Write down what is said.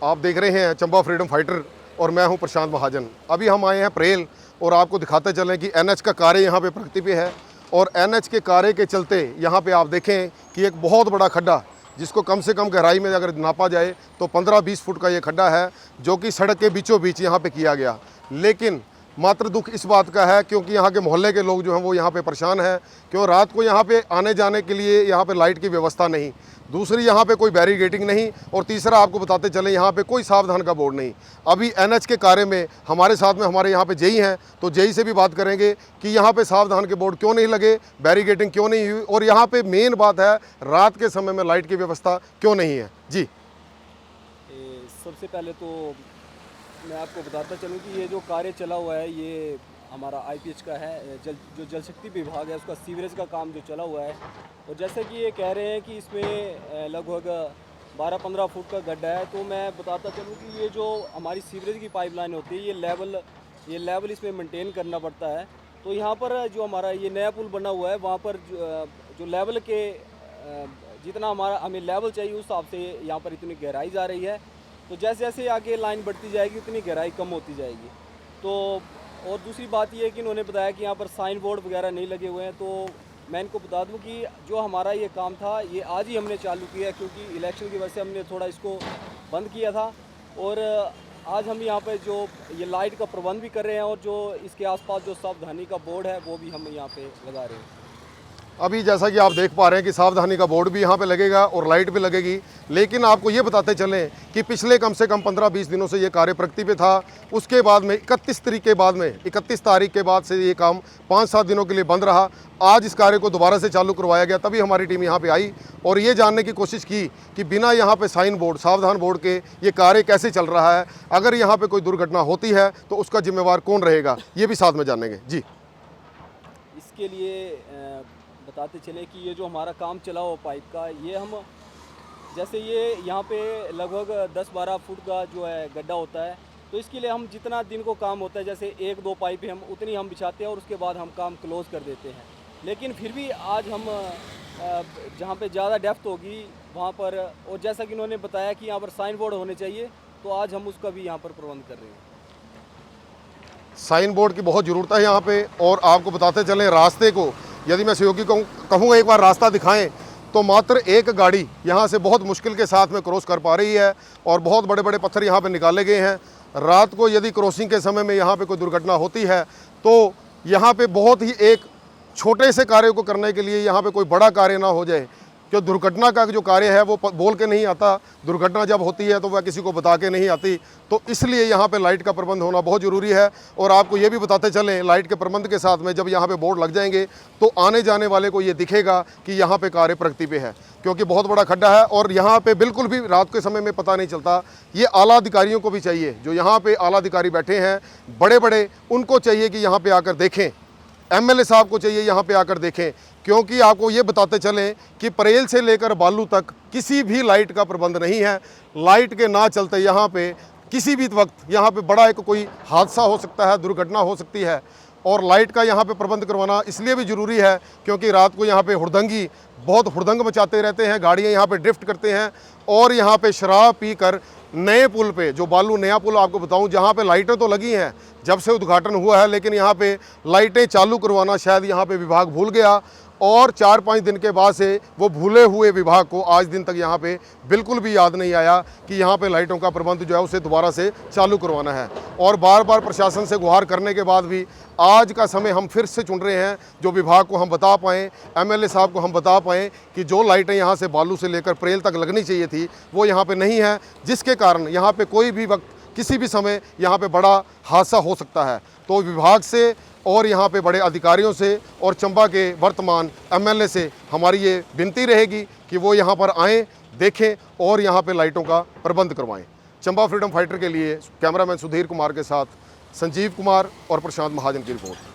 आप देख रहे हैं चंबा फ्रीडम फाइटर और मैं हूं प्रशांत महाजन। अभी हम आए हैं प्रेल और आपको दिखाते चलें कि एनएच का कार्य यहां पे प्रगति पे है और एनएच के कार्य के चलते यहां पे आप देखें कि एक बहुत बड़ा खड्डा, जिसको कम से कम गहराई में अगर नापा जाए तो 15-20 फुट का ये खड्डा है, जो कि सड़क के बीचों बीच यहाँ पे किया गया। लेकिन मात्र दुख इस बात का है क्योंकि यहाँ के मोहल्ले के लोग जो हैं वो यहाँ पे परेशान हैं, क्यों रात को यहाँ पे आने जाने के लिए यहाँ पे लाइट की व्यवस्था नहीं, दूसरी यहाँ पे कोई बैरिगेटिंग नहीं, और तीसरा आपको बताते चलें यहाँ पे कोई सावधान का बोर्ड नहीं। अभी एनएच के कार्य में हमारे साथ में हमारे यहाँ पे जेई हैं, तो जेई से भी बात करेंगे कि यहाँ पे सावधान के बोर्ड क्यों नहीं लगे, बैरिगेटिंग क्यों नहीं हुई, और यहाँ पे मेन बात है रात के समय में लाइट की व्यवस्था क्यों नहीं है। जी, सबसे पहले तो मैं आपको बताता चलूँ कि ये जो कार्य चला हुआ है ये हमारा आईपीएच का है, जो जल शक्ति विभाग है उसका सीवरेज का काम जो चला हुआ है। और जैसे कि ये कह रहे हैं कि इसमें लगभग 12-15 फुट का गड्ढा है, तो मैं बताता चलूँ कि ये जो हमारी सीवरेज की पाइपलाइन होती है ये लेवल इसमें मेंटेन करना पड़ता है। तो यहाँ पर जो हमारा ये नया पुल बना हुआ है वहाँ पर जो लेवल के जितना हमें लेवल चाहिए उस हिसाब से यहाँ पर इतनी गहराई जा रही है। तो जैसे जैसे आगे लाइन बढ़ती जाएगी उतनी गहराई कम होती जाएगी। तो और दूसरी बात ये है कि इन्होंने बताया कि यहाँ पर साइन बोर्ड वगैरह नहीं लगे हुए हैं। तो मैं इनको बता दूं कि जो हमारा ये काम था ये आज ही हमने चालू किया है, क्योंकि इलेक्शन की वजह से हमने थोड़ा इसको बंद किया था। और आज हम यहाँ पे जो ये लाइट का प्रबंध भी कर रहे हैं और जो इसके आसपास जो सावधानी का बोर्ड है वो भी हम यहाँ पे लगा रहे हैं। अभी जैसा कि आप देख पा रहे हैं कि सावधानी का बोर्ड भी यहाँ पे लगेगा और लाइट भी लगेगी। लेकिन आपको ये बताते चलें कि पिछले कम से कम 15-20 दिनों से ये कार्य प्रगति पे था। उसके बाद में 31 तारीख के बाद से ये काम 5-7 दिनों के लिए बंद रहा। आज इस कार्य को दोबारा से चालू करवाया गया, तभी हमारी टीम यहाँ पे आई और ये जानने की कोशिश की कि बिना यहाँ पे साइन बोर्ड, सावधान बोर्ड के ये कार्य कैसे चल रहा है, अगर यहाँ पे कोई दुर्घटना होती है तो उसका जिम्मेवार कौन रहेगा, ये भी साथ में जानेंगे। जी, इसके लिए बताते चले कि ये जो हमारा काम चला हुआ पाइप का, ये हम जैसे ये यहाँ पे लगभग 10-12 फुट का जो है गड्ढा होता है, तो इसके लिए हम जितना दिन को काम होता है, जैसे 1-2 पाइपें हम उतनी हम बिछाते हैं और उसके बाद हम काम क्लोज़ कर देते हैं। लेकिन फिर भी आज हम जहाँ पे ज़्यादा डेप्थ होगी वहाँ पर, और जैसा कि इन्होंने बताया कि यहाँ पर साइन बोर्ड होने चाहिए, तो आज हम उसका भी यहाँ पर प्रबंध कर रहे हैं। साइन बोर्ड की बहुत ज़रूरत है यहाँ पे। और आपको बताते चलें रास्ते को, यदि मैं सहयोगी को कहूँगा एक बार रास्ता दिखाएं, तो मात्र एक गाड़ी यहाँ से बहुत मुश्किल के साथ में क्रॉस कर पा रही है और बहुत बड़े बड़े पत्थर यहाँ पे निकाले गए हैं। रात को यदि क्रॉसिंग के समय में यहाँ पे कोई दुर्घटना होती है तो यहाँ पे बहुत ही एक छोटे से कार्य को करने के लिए यहाँ पे कोई बड़ा कार्य ना हो जाए, क्यों दुर्घटना का जो कार्य है वो बोल के नहीं आता, दुर्घटना जब होती है तो वह किसी को बता के नहीं आती। तो इसलिए यहाँ पे लाइट का प्रबंध होना बहुत ज़रूरी है। और आपको ये भी बताते चलें, लाइट के प्रबंध के साथ में जब यहाँ पे बोर्ड लग जाएंगे तो आने जाने वाले को ये दिखेगा कि यहाँ पे कार्य प्रगति पे है, क्योंकि बहुत बड़ा खड्डा है और यहाँ पे बिल्कुल भी रात के समय में पता नहीं चलता। ये आला अधिकारियों को भी चाहिए, जो यहाँ पे आला अधिकारी बैठे हैं बड़े बड़े, उनको चाहिए कि यहाँ पे आकर देखें, एमएलए साहब को चाहिए यहाँ पे आकर देखें, क्योंकि आपको ये बताते चलें कि प्रेल से लेकर बालू तक किसी भी लाइट का प्रबंध नहीं है। लाइट के ना चलते यहाँ पे किसी भी वक्त यहाँ पे बड़ा एक कोई हादसा हो सकता है, दुर्घटना हो सकती है। और लाइट का यहाँ पे प्रबंध करवाना इसलिए भी ज़रूरी है क्योंकि रात को यहाँ पे हुड़दंगी बहुत हुड़दंग मचाते रहते हैं, गाड़ियाँ यहाँ पे ड्रिफ्ट करते हैं और यहाँ पे शराब पी कर नए पुल पे, जो बालू नया पुल आपको बताऊं, जहाँ पे लाइटें तो लगी हैं जब से उद्घाटन हुआ है, लेकिन यहाँ पे लाइटें चालू करवाना शायद यहाँ पे विभाग भूल गया और 4-5 दिन के बाद से वो भूले हुए विभाग को आज दिन तक यहाँ पे बिल्कुल भी याद नहीं आया कि यहाँ पे लाइटों का प्रबंध जो है उसे दोबारा से चालू करवाना है। और बार बार प्रशासन से गुहार करने के बाद भी आज का समय हम फिर से चुन रहे हैं, जो विभाग को हम बता पाएँ, एमएलए साहब को हम बता पाएँ कि जो लाइटें यहाँ से बालू से लेकर प्रेल तक लगनी चाहिए थी वो यहाँ पर नहीं है, जिसके कारण यहाँ पर कोई भी वक्त किसी भी समय यहाँ पे बड़ा हादसा हो सकता है। तो विभाग से और यहाँ पे बड़े अधिकारियों से और चंबा के वर्तमान एमएलए से हमारी ये विनती रहेगी कि वो यहाँ पर आएँ, देखें और यहाँ पे लाइटों का प्रबंध करवाएं। चंबा फ्रीडम फाइटर के लिए कैमरामैन सुधीर कुमार के साथ संजीव कुमार और प्रशांत महाजन की रिपोर्ट।